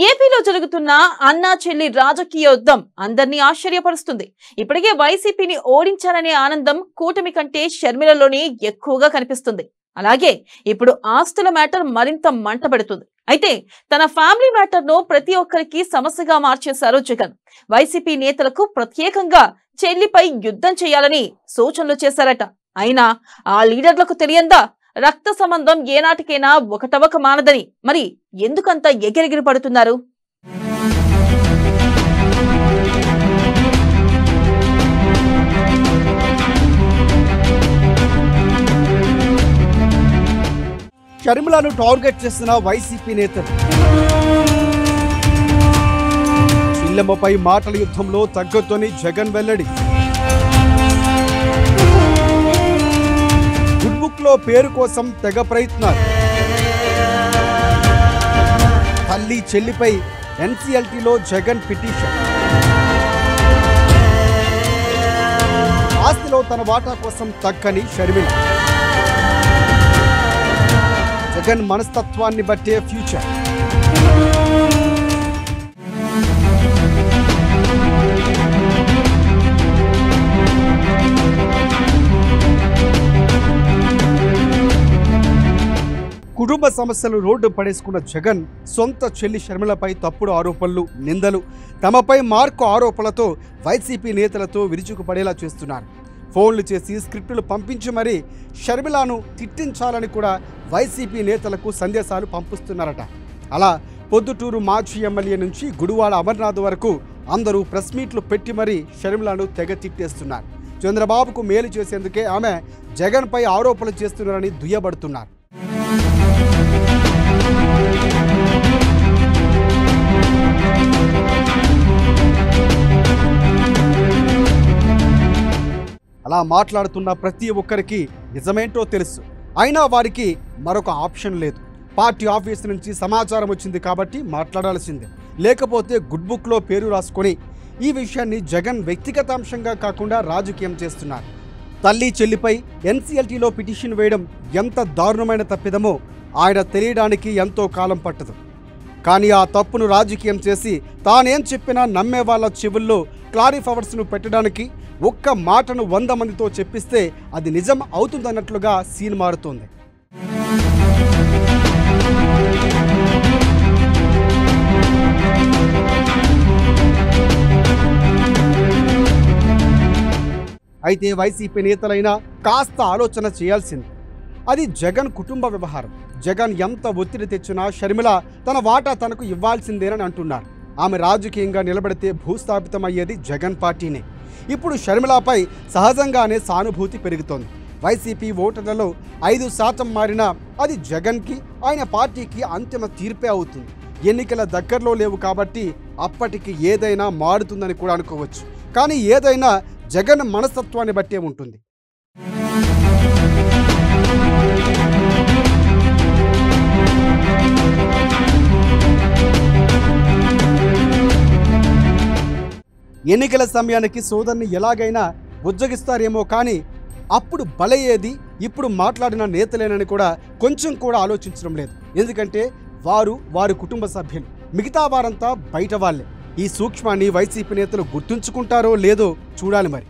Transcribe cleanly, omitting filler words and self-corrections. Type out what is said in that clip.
ఏపీలో జరుగుతున్న అన్నా చెల్లి రాజకీయ యుద్ధం అందరినీ ఆశ్చర్యపరుస్తుంది. ఇప్పటికే వైసీపీని ఓడించాలనే ఆనందం కూటమి కంటే షర్మిలలోనే ఎక్కువగా కనిపిస్తుంది. అలాగే ఇప్పుడు ఆస్తుల మ్యాటర్ మరింత మంటబడుతుంది. అయితే తన ఫ్యామిలీ మ్యాటర్ ను ప్రతి ఒక్కరికి సమస్యగా మార్చేశారు జగన్. వైసీపీ నేతలకు ప్రత్యేకంగా చెల్లిపై యుద్ధం చేయాలని సూచనలు చేశారట. అయినా ఆ లీడర్లకు తెలియందా రక్త సంబంధం ఏనాటికైనా ఒకటవక మానదని? మరి ఎందుకంత ఎగిరెగిరి పడుతున్నారు? షర్మిలను టార్గెట్ చేస్తున్న వైసీపీ నేతలు చెల్లెమ్మపై మాటల యుద్ధంలో తగ్గొద్దని జగన్ వెల్లడి. గుడ్ బుక్ లో పేరు కోసం తెగ ప్రయత్నాలు. తల్లి చెల్లిపై ఎన్సీఎల్టీలో జగన్ పిటిషన్. ఆస్తిలో తన వాటా కోసం తగ్గని షర్మిల. జగన్ మనస్తత్వాన్ని బట్టే ఫ్యూచర్. కుటుంబ సమస్యలు రోడ్డు పడేసుకున్న జగన్ సొంత చెల్లి షర్మిలపై తప్పుడు ఆరోపణలు, నిందలు, తమపై మార్కు ఆరోపణలతో వైసీపీ నేతలతో విరుచుకుపడేలా చేస్తున్నారు. ఫోన్లు చేసి స్క్రిప్టులు పంపించి మరీ షర్మిలను తిట్టించాలని కూడా వైసీపీ నేతలకు సందేశాలు పంపిస్తున్నారట. అలా పొద్దుటూరు మాజీ ఎమ్మెల్యే నుంచి గుడివాడ అమర్నాథ్ వరకు అందరూ ప్రెస్ మీట్లు పెట్టి మరీ షర్మిలను తెగ తిట్టేస్తున్నారు. చంద్రబాబుకు మేలు చేసేందుకే ఆమె జగన్పై ఆరోపణలు చేస్తున్నారని దుయ్యబడుతున్నారు. అలా మాట్లాడుతున్న ప్రతి ఒక్కరికి నిజమేంటో తెలుసు. అయినా వారికి మరొక ఆప్షన్ లేదు. పార్టీ ఆఫీస్ నుంచి సమాచారం వచ్చింది కాబట్టి మాట్లాడాల్సిందే. లేకపోతే గుడ్ బుక్లో పేరు రాసుకొని ఈ విషయాన్ని జగన్ వ్యక్తిగత అంశంగా కాకుండా రాజకీయం చేస్తున్నారు. తల్లి చెల్లిపై ఎన్సీఎల్టీలో పిటిషన్ వేయడం ఎంత దారుణమైన తప్పిదమో ఆయన తెలియడానికి ఎంతో కాలం పట్టదు. కానీ ఆ తప్పును రాజకీయం చేసి తానేం చెప్పినా నమ్మే వాళ్ళ చెవుల్లో క్లారిఫవర్స్ను పెట్టడానికి ఒక్క మాటను 100 మందితో చెప్పిస్తే అది నిజం అవుతుందన్నట్లుగా సీన్ మారుతోంది. అయితే వైసీపీ నేతలైనా కాస్త ఆలోచన చేయాల్సింది. అది జగన్ కుటుంబ వ్యవహారం. జగన్ ఎంత ఒత్తిడి తెచ్చినా షర్మిల తన వాటా తనకు ఇవ్వాల్సిందేనని అంటున్నారు. ఆమె రాజకీయంగా నిలబడితే భూస్థాపితమయ్యేది జగన్ పార్టీనే. ఇప్పుడు షర్మిలపై సహజంగానే సానుభూతి పెరుగుతోంది. వైసీపీ ఓటర్లలో 5% మారినా అది జగన్కి, ఆయన పార్టీకి అంతిమ తీర్పే అవుతుంది. ఎన్నికల దగ్గరలో లేవు కాబట్టి అప్పటికి ఏదైనా మారుతుందని కూడా అనుకోవచ్చు. కానీ ఏదైనా జగన్ మనస్తత్వాన్ని బట్టే ఉంటుంది. ఎన్నికల సమయానికి సోదరుని ఎలాగైనా బుజ్జగిస్తారేమో, కానీ అప్పుడు బలయ్యేది ఇప్పుడు మాట్లాడిన నేతలేనని కూడా కొంచెం కూడా ఆలోచించడం లేదు. ఎందుకంటే వారి కుటుంబ సభ్యులు, మిగతా వారంతా బయట వాళ్ళే. ఈ సూక్ష్మాన్ని వైసీపీ నేతలు గుర్తుంచుకుంటారో లేదో చూడాలి మరి.